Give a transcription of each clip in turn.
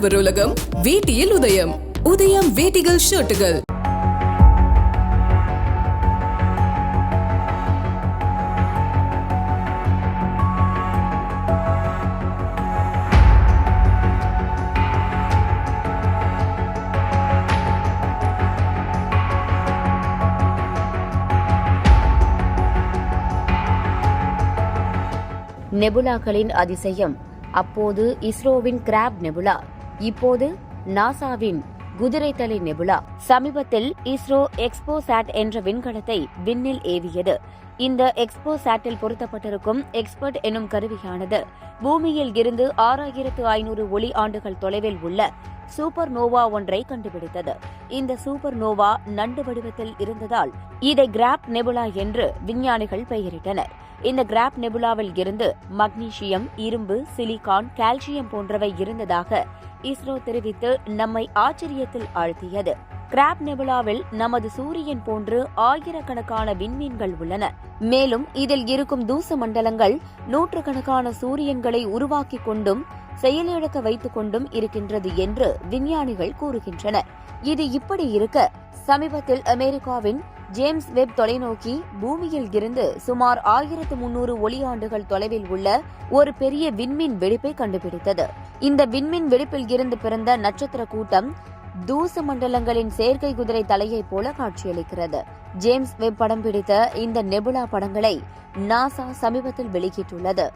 ஆடவர் உலகம் வேட்டியில் உதயம். உதயம் வேட்டிகள் ஷர்ட்டுகள். நெபுலாக்களின் அதிசயம். அப்போது இஸ்ரோவின் கிராப் நெபுலா, இப்போது நாசாவின் குதிரைத்தலை நெபுலா. சமீபத்தில் இஸ்ரோ எக்ஸ்போசாட் என்ற விண்கலத்தை விண்ணில் ஏவியது. இந்த எக்ஸ்போசாட்டில் பொருத்தப்பட்டிருக்கும் எக்ஸ்பர்ட் எனும் கருவியானது பூமியில் இருந்து 6500 ஒளி ஆண்டுகள் தொலைவில் உள்ள சூப்பர் நோவா ஒன்றை கண்டுபிடித்தது. இந்த சூப்பர் நோவா நண்டு வடிவத்தில் இருந்ததால் இதை கிராப் நெபுலா என்று விஞ்ஞானிகள் பெயரிட்டனர். இந்த கிராப் நெபுலாவில் இருந்து மக்னீசியம், இரும்பு, சிலிகான், கால்சியம் போன்றவை இருந்ததாக இஸ்ரோ தெரிவித்து நம்மை ஆச்சரியத்தில் ஆழ்த்தியது. கிராப் நெபுலாவில் நமது சூரியன் போன்று ஆயிரக்கணக்கான விண்மீன்கள் உள்ளன. மேலும் இதில் இருக்கும் தூச மண்டலங்கள் நூற்றுக்கணக்கான சூரியன்களை உருவாக்கிக் கொண்டும் செயலிழக்க வைத்துக் கொண்டும் இருக்கின்றது என்று விஞ்ஞானிகள் கூறுகின்றனர். இது இப்படி இருக்க, சமீபத்தில் அமெரிக்காவின் ஜேம்ஸ் வெப் தொலைநோக்கி பூமியில் இருந்து சுமார் 1300 ஒளியாண்டுகள் தொலைவில் உள்ள ஒரு பெரிய விண்மீன் வெடிப்பை கண்டுபிடித்தது. இந்த விண்மீன் வெடிப்பில் இருந்து பிறந்த நட்சத்திர கூட்டம் தூச மண்டலங்களின் செயற்கை குதிரை தலையை போல காட்சியளிக்கிறது. ஜேம்ஸ் வெப் படம் பிடித்த இந்த நெபுலா படங்களை நாசா சமீபத்தில் வெளியிட்டுள்ளது.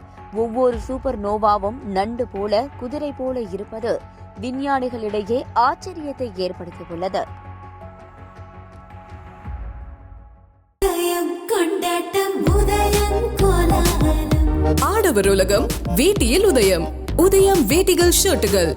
ஒவ்வொரு சூப்பர் நோவாவும் நண்டு போல, குதிரை போல இருப்பது விஞ்ஞானிகளிடையே ஆச்சரியத்தை ஏற்படுத்தியுள்ளது. ஆடவர் உலகம் வேட்டியில் உதயம். உதயம் வேட்டிகள் ஷர்ட்டுகள்.